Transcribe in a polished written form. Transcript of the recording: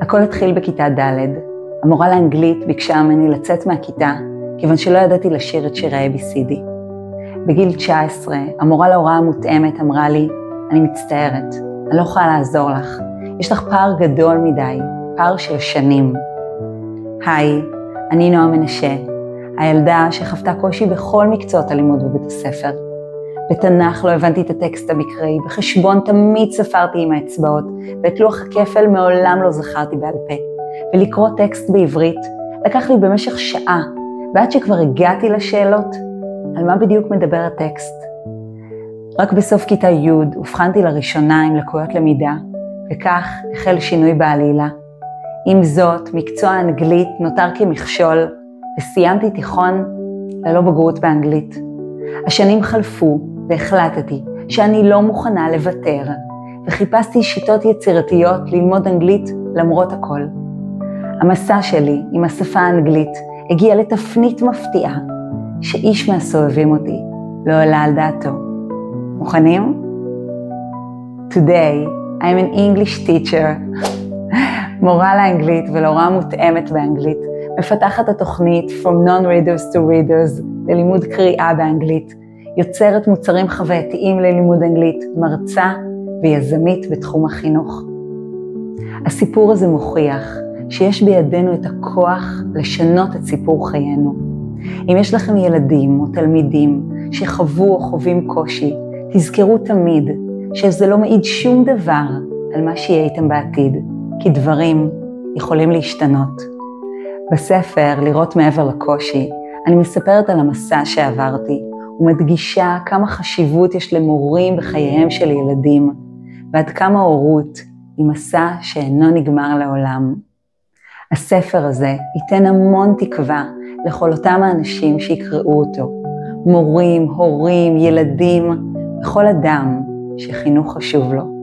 הכל התחיל בכיתה ד'. המורה לאנגלית ביקשה ממני לצאת מהכיתה, כיוון שלא ידעתי לשיר את שירי ABCD. בגיל 19, המורה להוראה המותאמת אמרה לי, אני מצטערת, אני לא יכולה לעזור לך. יש לך פער גדול מדי, פער של שנים. היי, אני נועה מנשה, הילדה שחוותה קושי בכל מקצועות הלימוד בבית הספר. בתנ"ך לא הבנתי את הטקסט המקראי, בחשבון תמיד ספרתי עם האצבעות, ואת לוח הכפל מעולם לא זכרתי בעל פה. ולקרוא טקסט בעברית לקח לי במשך שעה, ועד שכבר הגעתי לשאלות, על מה בדיוק מדבר הטקסט. רק בסוף כיתה י' הובחנתי לראשונה עם לקויות למידה, וכך החל שינוי בעלילה. עם זאת, מקצוע האנגלית נותר כמכשול, וסיימתי תיכון ללא בגרות באנגלית. השנים חלפו והחלטתי שאני לא מוכנה לוותר, וחיפשתי שיטות יצירתיות ללמוד אנגלית למרות הכל. המסע שלי עם השפה האנגלית הגיע לתפנית מפתיעה, שאיש מהסובבים אותי לא עלה על דעתו. מוכנים? Today, I'm an English teacher, מורה לאנגלית ולהוראה מותאמת באנגלית, מפתחת התוכנית From Non-Readers to Readers ללימוד קריאה באנגלית, יוצרת מוצרים חווייתיים ללימוד אנגלית, מרצה ויזמית בתחום החינוך. הסיפור הזה מוכיח שיש בידינו את הכוח לשנות את סיפור חיינו. אם יש לכם ילדים או תלמידים שחוו או חווים קושי, תזכרו תמיד שזה לא מעיד שום דבר על מה שיהיה איתם בעתיד, כי דברים יכולים להשתנות. בספר לראות מעבר לקושי, אני מספרת על המסע שעברתי, ומדגישה כמה חשיבות יש למורים בחייהם של ילדים, ועד כמה הורות היא מסע שאינו נגמר לעולם. הספר הזה ייתן המון תקווה לכל אותם האנשים שיקראו אותו, מורים, הורים, ילדים, וכל אדם שחינוך חשוב לו.